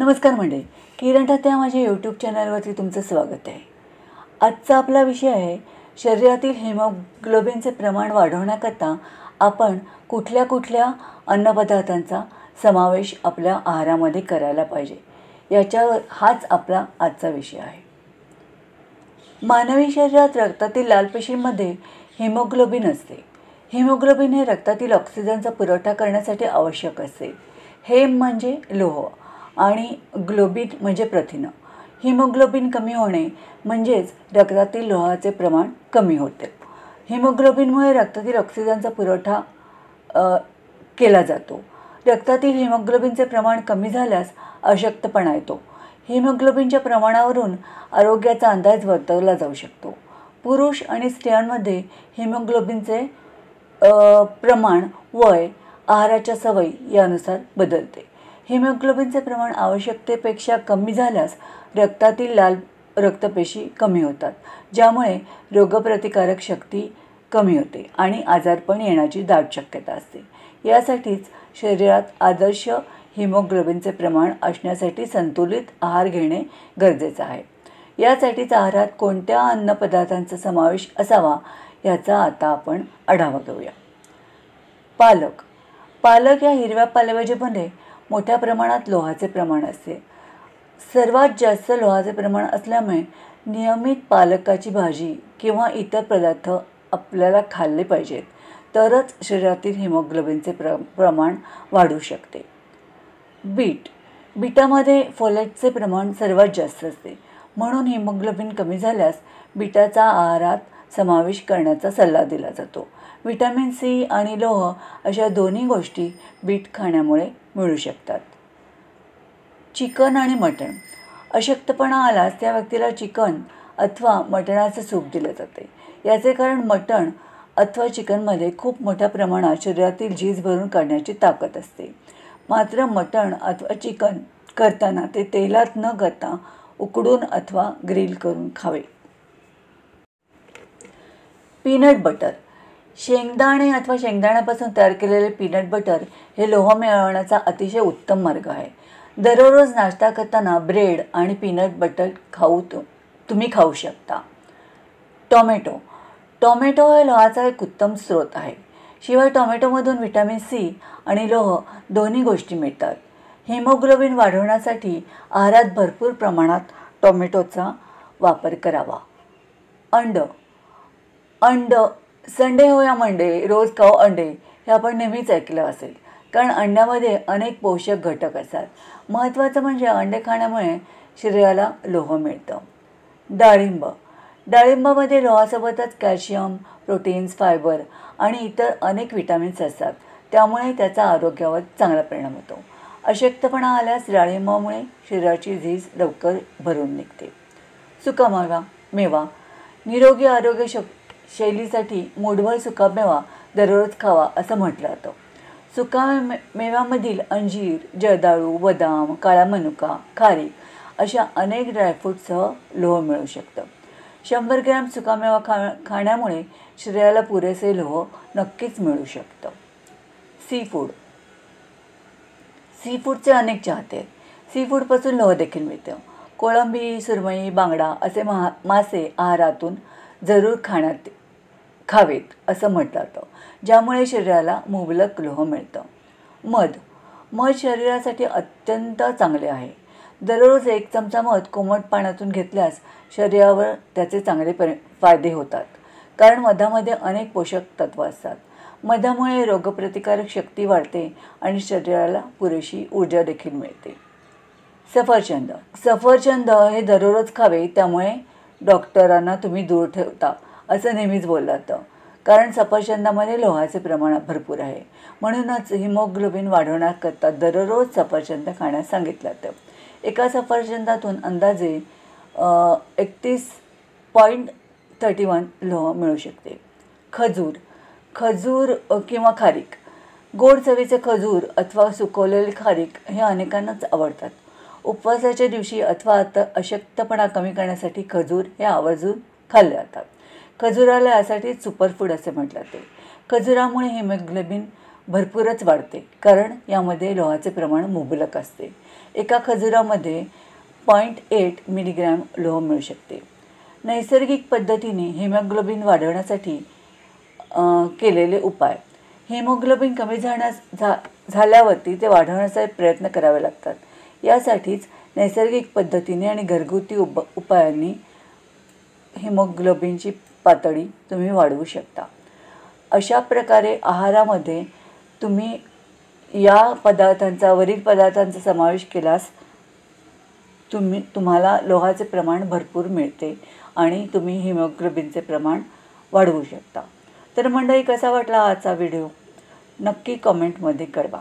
नमस्कार मंडळी, किरण ठाते या माझ्या यूट्यूब चॅनलवरती तुमचं स्वागत आहे. आजचा आपला विषय आहे शरीरातील हिमोग्लोबिनचे प्रमाण वाढवण्याकरता आपण कुठल्या कुठल्या अन्नपदार्थांचा समावेश आपल्या आहारामध्ये करायला पाहिजे, याच्यावर हाच आपला आजचा विषय आहे. मानवी शरीरात रक्तातील लाल पेशींमध्ये हिमोग्लोबिन असते. हिमोग्लोबिन हे रक्तातील ऑक्सिजनचा पुरवठा करण्यासाठी आवश्यक असते. हेम म्हणजे लोह आणि ग्लोबिन म्हणजे प्रथिनं. हिमोग्लोबिन कमी होणे म्हणजेच रक्तातील लोहाचे प्रमाण कमी होते. हिमोग्लोबिनमुळे रक्तातील ऑक्सिजनचा पुरवठा केला जातो. रक्तातील हिमोग्लोबिनचे प्रमाण कमी झाल्यास अशक्तपणा येतो. हिमोग्लोबिनच्या प्रमाणावरून आरोग्याचा अंदाज वर्तवला जाऊ शकतो. पुरुष आणि स्त्रियांमध्ये हिमोग्लोबिनचे प्रमाण वय, आहाराच्या सवयी यानुसार बदलते. हिमोग्लोबिनचे प्रमाण आवश्यकतेपेक्षा कमी झाल्यास रक्तातील लाल रक्तपेशी कमी होतात, ज्यामुळे रोगप्रतिकारक शक्ती कमी होते आणि आजारपण येण्याची दाट शक्यता असते. यासाठीच शरीरात आदर्श हिमोग्लोबिनचे प्रमाण असण्यासाठी संतुलित आहार घेणे गरजेचे आहे. यासाठीच आहारात कोणत्या अन्नपदार्थांचा समावेश असावा याचा आता आपण आढावा घेऊया. पालक या हिरव्या पालेभाजीमध्ये मोठ्या प्रमाणात लोहाचे प्रमाण असते. सर्वात जास्त लोहाचे प्रमाण असल्यामुळे नियमित पालकाची भाजी किंवा इतर पदार्थ आपल्याला खाल्ले पाहिजेत, तरच शरीरातील हिमोग्लोबिनचे प्रमाण वाढू शकते. बीटामध्ये फोलेटचे प्रमाण सर्वात जास्त असते, म्हणून हिमोग्लोबिन कमी झाल्यास बीटाचा आहारात समावेश करण्याचा सल्ला दिला जातो. व्हिटॅमिन सी आणि लोह अशा दोन्ही गोष्टी बीट खाण्यामुळे मिळू शकतात. चिकन आणि मटण. अशक्तपणा आल्यास त्या व्यक्तीला चिकन अथवा मटणाचे सूप दिले जाते. याचे कारण मटण अथवा चिकनमध्ये खूप मोठ्या प्रमाणात शरीरातील झीज भरून काढण्याची ताकद असते. मात्र मटण अथवा चिकन करताना ते तेलात न करता उकडून अथवा ग्रिल करून खावे. Peanut butter. शेंगदाणे अथवा शेंगदाण्यापासून तयार केलेले पीनट बटर हे लोह मिळवण्याचा अतिशय उत्तम मार्ग आहे. दररोज नाश्ता करताना ब्रेड आणि पीनट बटर तुम्ही खाऊ शकता. टोमॅटो हे लोहाचा एक उत्तम स्रोत आहे. शिवाय टोमॅटोमधून व्हिटॅमिन सी आणि लोह दोन्ही गोष्टी मिळतात. हिमोग्लोबिन वाढवण्यासाठी आहारात भरपूर प्रमाणात टोमॅटोचा वापर करावा. अंड संडे हो या मंडे रोज खाओ अंडे हे आपण नेहमीच ऐकलं असेल, कारण अंड्यामध्ये अनेक पोषक घटक असतात. महत्त्वाचं म्हणजे अंडे खाण्यामुळे शरीराला लोह मिळतं. डाळिंबामध्ये लोहासोबतच कॅल्शियम, प्रोटीन्स, फायबर आणि इतर अनेक विटॅमिन्स असतात, त्यामुळे त्याचा आरोग्यावर चांगला परिणाम होतो. अशक्तपणा आल्यास डाळिंबामुळे शरीराची झीज लवकर भरून निघते. सुका मेवा. निरोगी आरोग्य शैलीसाठी मूठभर सुकामेवा दररोज खावा असं म्हटलं जातं. सुका मेव्यामधील अंजीर, जर्दाळू, बदाम, काळा मनुका, खारीक अशा अनेक ड्रायफ्रूटसह लोह मिळू शकतं. 100 ग्रॅम सुकामेवा खाण्यामुळे शरीराला पुरेसे लोह नक्कीच मिळू शकतं. सीफूडचे अनेक चाहते आहेत. सीफूडपासून लोह देखील मिळतं. कोळंबी, सुरमई, बांगडा असे मासे आहारातून जरूर खावेत असं म्हटलं जातं, ज्यामुळे शरीराला मुबलक लोह मिळतं. मध शरीरासाठी अत्यंत चांगले आहे. दररोज 1 चमचा मध कोमट पाण्यातून घेतल्यास शरीरावर त्याचे चांगले फायदे होतात, कारण मधामध्ये अनेक पोषक तत्व असतात. मधामुळे रोगप्रतिकारक शक्ती वाढते आणि शरीराला पुरेशी ऊर्जा देखील मिळते. सफरचंद हे दररोज खावे, त्यामुळे डॉक्टरांना तुम्ही दूर ठेवता असं नेहमीच बोललं जातं, कारण सफरचंदामध्ये लोहाचे प्रमाण भरपूर आहे. म्हणूनच हिमोग्लोबिन वाढवण्याकरता दररोज सफरचंद खाण्यास सांगितलं जातं. एका सफरचंदातून अंदाजे 31.31 लोह मिळू शकते. खजूर किंवा खारीक. गोड चवीचे खजूर अथवा सुकवलेले खारीक हे अनेकांनाच आवडतात. उपवासाच्या दिवशी अथवा अशक्तपणा कमी करण्यासाठी खजूर हे आवर्जून खाल्ले जातात. खजुराला यासाठी सुपरफूड असे म्हटलं जाते. खजुरामुळे हिमोग्लोबिन भरपूरच वाढते, कारण यामध्ये लोहाचे प्रमाण मुबलक असते. एका खजुरामध्ये 0.8 मिलीग्रॅम लोह मिळू शकते. नैसर्गिक पद्धतीने हिमोग्लोबिन वाढवण्यासाठी केलेले उपाय. हिमोग्लोबिन कमी झाल्यावरती ते वाढवण्याचा प्रयत्न करावे लागतात. यासाठीच नैसर्गिक पद्धतीने आणि घरगुती उपायांनी हिमोग्लोबिनची पातळी तुम्ही वाढवू शकता. अशा प्रकारे आहारामध्ये तुम्ही वरील पदार्थांचा समावेश केल्यास तुम्हाला लोहाचे प्रमाण भरपूर मिळते आणि तुम्ही हिमोग्लोबिनचे प्रमाण वाढवू शकता. तर मंडळी, कसा वाटला आजचा व्हिडिओ नक्की कमेंटमध्ये कळवा.